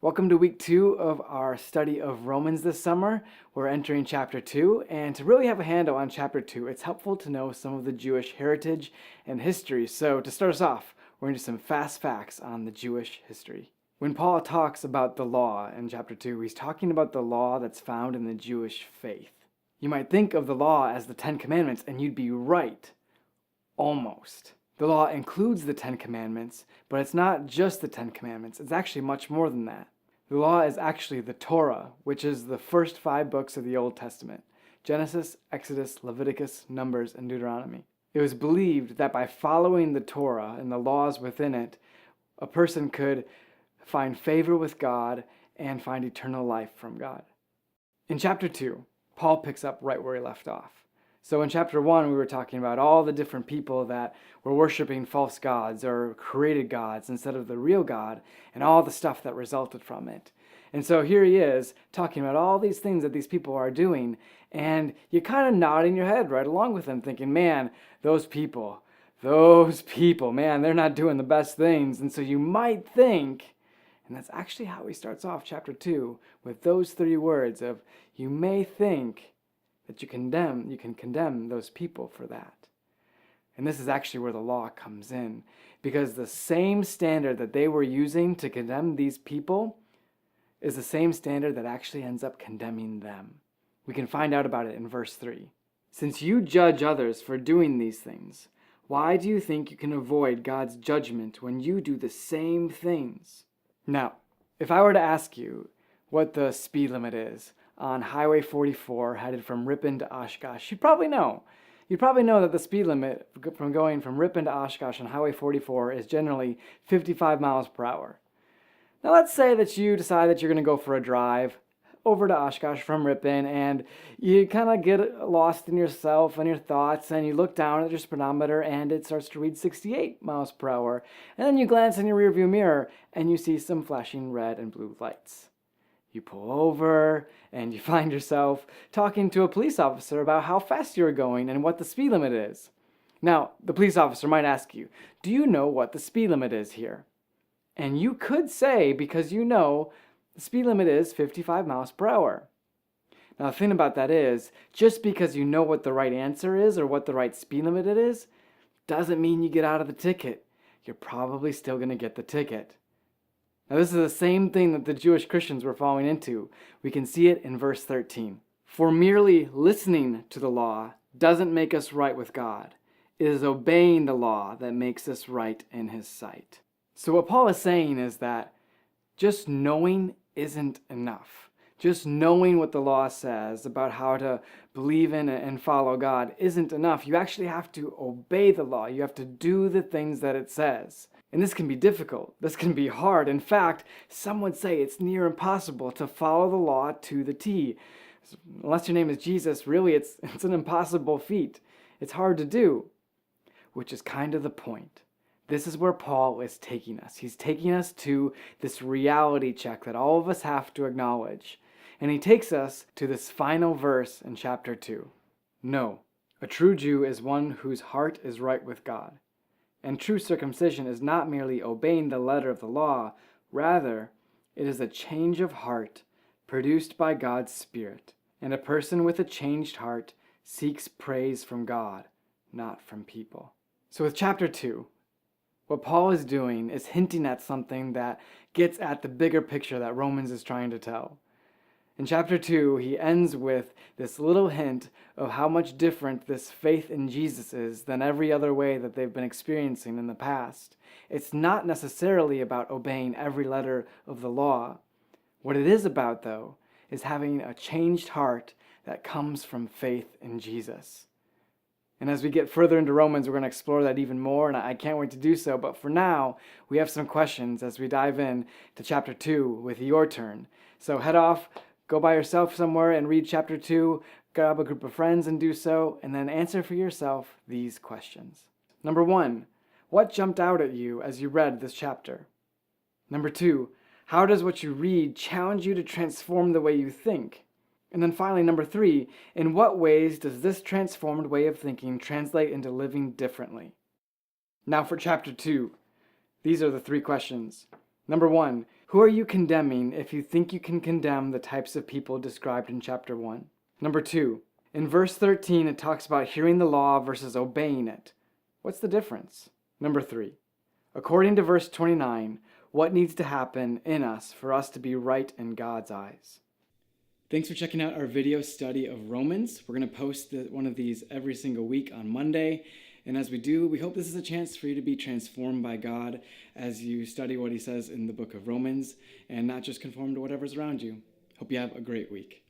Welcome to week 2 of our study of Romans this summer. We're entering chapter 2, and to really have a handle on chapter 2, it's helpful to know some of the Jewish heritage and history. So to start us off, we're going to do some fast facts on the Jewish history. When Paul talks about the law in chapter 2, he's talking about the law that's found in the Jewish faith. You might think of the law as the Ten Commandments, and you'd be right. Almost. The law includes the Ten Commandments, but it's not just the Ten Commandments. It's actually much more than that. The law is actually the Torah, which is the first 5 books of the Old Testament: Genesis, Exodus, Leviticus, Numbers, and Deuteronomy. It was believed that by following the Torah and the laws within it, a person could find favor with God and find eternal life from God. In chapter 2, Paul picks up right where he left off. So in chapter 1, we were talking about all the different people that were worshiping false gods or created gods instead of the real God, and all the stuff that resulted from it. And so here he is talking about all these things that these people are doing, and you're kind of nodding your head right along with them, thinking, man, those people, man, they're not doing the best things. And so you might think, and that's actually how he starts off chapter 2, with those 3 words of, you may think that you can condemn those people for that. And this is actually where the law comes in, because the same standard that they were using to condemn these people is the same standard that actually ends up condemning them. We can find out about it in verse 3. Since you judge others for doing these things, why do you think you can avoid God's judgment when you do the same things? Now, if I were to ask you what the speed limit is on Highway 44 headed from Ripon to Oshkosh, you'd probably know. You'd probably know that the speed limit from going from Ripon to Oshkosh on Highway 44 is generally 55 miles per hour. Now let's say that you decide that you're going to go for a drive over to Oshkosh from Ripon, and you kind of get lost in yourself and your thoughts, and you look down at your speedometer and it starts to read 68 miles per hour. And then you glance in your rearview mirror and you see some flashing red and blue lights. You pull over and you find yourself talking to a police officer about how fast you're going and what the speed limit is. Now, the police officer might ask you, do you know what the speed limit is here? And you could say, because you know, the speed limit is 55 miles per hour. Now, the thing about that is, just because you know what the right answer is or what the right speed limit it is, doesn't mean you get out of the ticket. You're probably still going to get the ticket. Now, this is the same thing that the Jewish Christians were falling into. We can see it in verse 13. For merely listening to the law doesn't make us right with God. It is obeying the law that makes us right in His sight. So what Paul is saying is that just knowing isn't enough. Just knowing what the law says about how to believe in and follow God isn't enough. You actually have to obey the law. You have to do the things that it says. And this can be difficult. This can be hard. In fact, some would say it's near impossible to follow the law to the T. Unless your name is Jesus, really it's an impossible feat. It's hard to do, which is kind of the point. This is where Paul is taking us. He's taking us to this reality check that all of us have to acknowledge. And he takes us to this final verse in chapter 2. No, a true Jew is one whose heart is right with God. And true circumcision is not merely obeying the letter of the law, rather, it is a change of heart produced by God's Spirit. And a person with a changed heart seeks praise from God, not from people. So with chapter 2, what Paul is doing is hinting at something that gets at the bigger picture that Romans is trying to tell. In chapter 2, he ends with this little hint of how much different this faith in Jesus is than every other way that they've been experiencing in the past. It's not necessarily about obeying every letter of the law. What it is about, though, is having a changed heart that comes from faith in Jesus. And as we get further into Romans, we're going to explore that even more, and I can't wait to do so. But for now, we have some questions as we dive in to chapter 2 with your turn. So head off, go by yourself somewhere and read chapter 2, grab a group of friends and do so, and then answer for yourself these questions. Number 1, what jumped out at you as you read this chapter? Number 2, how does what you read challenge you to transform the way you think? And then finally, number 3, in what ways does this transformed way of thinking translate into living differently? Now for chapter 2, these are the 3 questions. Number 1, Who are you condemning if you think you can condemn the types of people described in chapter 1? Number 2, in verse 13, it talks about hearing the law versus obeying it. What's the difference? Number 3, according to verse 29, what needs to happen in us for us to be right in God's eyes? Thanks for checking out our video study of Romans. We're going to post one of these every single week on Monday. And as we do, we hope this is a chance for you to be transformed by God as you study what he says in the book of Romans and not just conform to whatever's around you. Hope you have a great week.